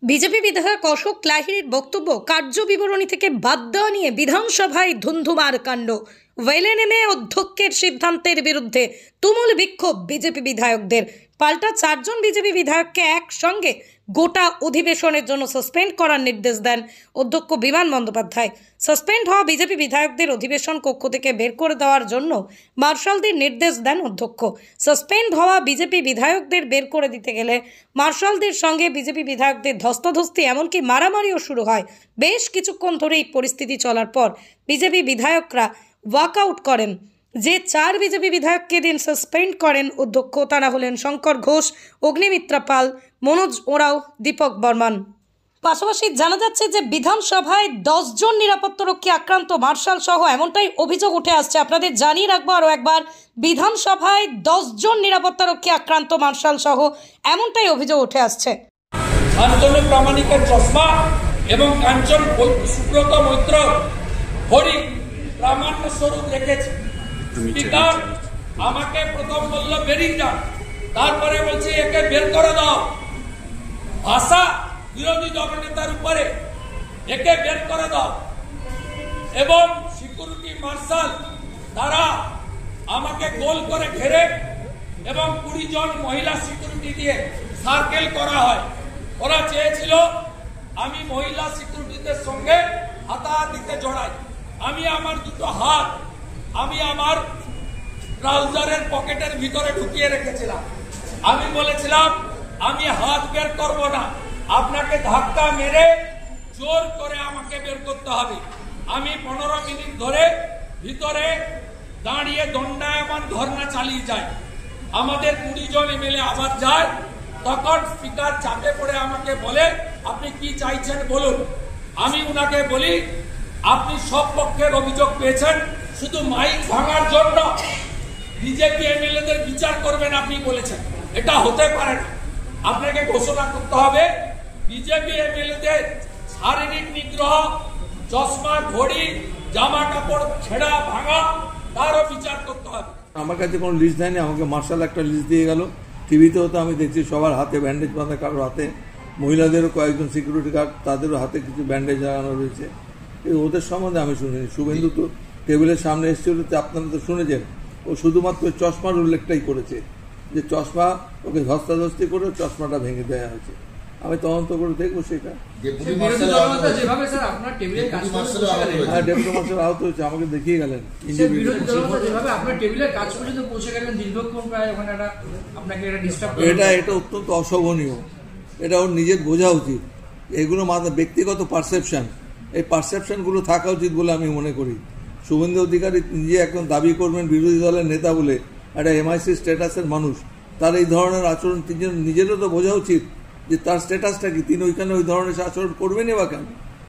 BJP বিধায়ক অশোক লাহিড়ীর বক্তব্য কার্য বিবরণী থেকে বাদ দেওয়া নিয়ে বিধানসভায় ধুন্ধুমার কাণ্ড। ওয়েলে নেমে অধ্যক্ষের সিদ্ধান্তের বিরুদ্ধে তুমুল বিক্ষোভ বিজেপি বিধায়কদের। পাল্টা 4 জন বিজেপি বিধায়ককে একসঙ্গে গোটা অধিবেশনের জন্য সাসপেন্ড করার নির্দেশ দেন অধ্যক্ষ বিমান বন্দ্যোপাধ্যায়। সাসপেন্ড হওয়া বিজেপি বিধায়কদের অধিবেশন কক্ষ থেকে বের করে দেওয়ার জন্য মার্শালদের নির্দেশ দেন অধ্যক্ষ। সাসপেন্ড হওয়া বিজেপি বিধায়কদের বের করে দিতে গেলে মার্শালদের সঙ্গে বিজেপি বিধায়কদের ধস্তাধস্তি এমনকি মারামারিও শুরু হয়। বেশ কিছুক্ষণ ধরে এই পরিস্থিতি চলার পর বিজেপি বিধায়করা ওয়াকআউট করেন। যে 4 বিজেপি বিধায়ককে দিন সাসপেন্ড করেন অধ্যক্ষ তারা হলেন শঙ্কর ঘোষ, অগ্নিমিত্রা পাল, মনোজ ওরাও, দীপক বর্মন। পাশাপাশি জানা যাচ্ছে যে বিধানসভায় 10 জন নিরাপত্তারক্ষী আক্রান্ত মার্শাল সহ এমনটাই অভিযোগ উঠে আসছে। আপনাদের জানিয়ে রাখবো আরও একবার, বিধানসভায় 10 জন নিরাপত্তারক্ষী আক্রান্ত মার্শাল সহ এমনটাই অভিযোগ উঠে আসছে। শান্তনু প্রামাণিকের চশমা এবং কাঞ্চন সুব্রত মৈত্র হরি প্রামাণ্য স্বরূপ রেখেছে। স্পিকার আমাকে প্রথম বলল বেরিয়ে যান, তারপরে বলছে একে বের করে দাও। ভাষা বিরোধী দলনেতার উপরে, একে বের করে দাও। এবং সিকিউরিটি মার্শাল তারা আমাকে গোল করে ঘেরে এবং 20 জন মহিলা সিকিউরিটি দিয়ে সার্কেল করা হয়। ওরা চেয়েছিল আমি মহিলা সিকিউরিটিদের সঙ্গে হাতাহাতিতে জড়াই। আমি আমার দুটো হাত আমি আমার ট্রাউজারের পকেটের ভিতরে ঢুকিয়ে রেখেছিলাম। আমি বলেছিলাম আমি হাত বের করব না, আপনাকে ধাক্কা মেরে জোর করে আমাকে বের করতে হবে। আমি 15 মিনিট ধরে ভিতরে দাঁড়িয়ে দণ্ডায়মান ধর্ণা চালিয়ে যাই। আমাদের 20 জন এমএলএ আবার যায়। তখন স্পিকার চাপে পড়ে আমাকে বলে আপনি কি চাইছেন বলুন। আমি উনাকে বলি আপনি সব পক্ষের অভিযোগ পেয়েছেন, শুধু মাইক ভাঙার জন্য বিজেপি এমএলএদের বিচার করবেন আপনি বলেছেন। এটা হতে পারে না। আপনাকে ঘোষণা করতে হবে বিজেপি এমএলএদের শারীরিক নিগ্রহ, চশমা, ঘড়ি, জামা কাপড় ছেঁড়া ভাঙা, তারও বিচার করতে হবে। আমার কাছে কোনো লিস্ট দেয়নি, আমাকে মার্শাল একটা লিস্ট দিয়ে গেল। টিভিতেও তো আমি দেখছি সবার হাতে ব্যান্ডেজ বাঁধা, কারোর হাতে, মহিলাদেরও কয়েকজন সিকিউরিটি গার্ড তাদেরও হাতে কিছু ব্যান্ডেজ লাগানো রয়েছে। ওদের সম্বন্ধে আমি শুনিনি। শুভেন্দু তো টেবিলের সামনে এসেছিল, আপনারা তো শুনেছেন, ও শুধুমাত্র চশমার উল্লেখটাই করেছে যে চশমা ওকে ধস্তাধস্তি করে চশমাটা ভেঙে দেওয়া হয়েছে। আমি তদন্ত করে দেখবো সেটা। ডেপুটি মার্শাল আহত হয়েছে, আমাকে দেখিয়ে গেলেন। এটা অত্যন্ত অশোভনীয়। এটা ওর নিজের বোঝা উচিত। এগুলো ব্যক্তিগত পারসেপশন, এই পারসেপশনগুলো থাকা উচিত বলে আমি মনে করি। শুভেন্দু অধিকারী নিজে এখন দাবি করবেন বিরোধী দলের নেতা বলে, একটা এমআইসি স্ট্যাটাসের মানুষ, তার এই ধরনের আচরণ নিজেরও তো বোঝা উচিত যে তার স্ট্যাটাসটা কি, তিনি ওইখানে ওই ধরনের আচরণ করবেনই বা কেন।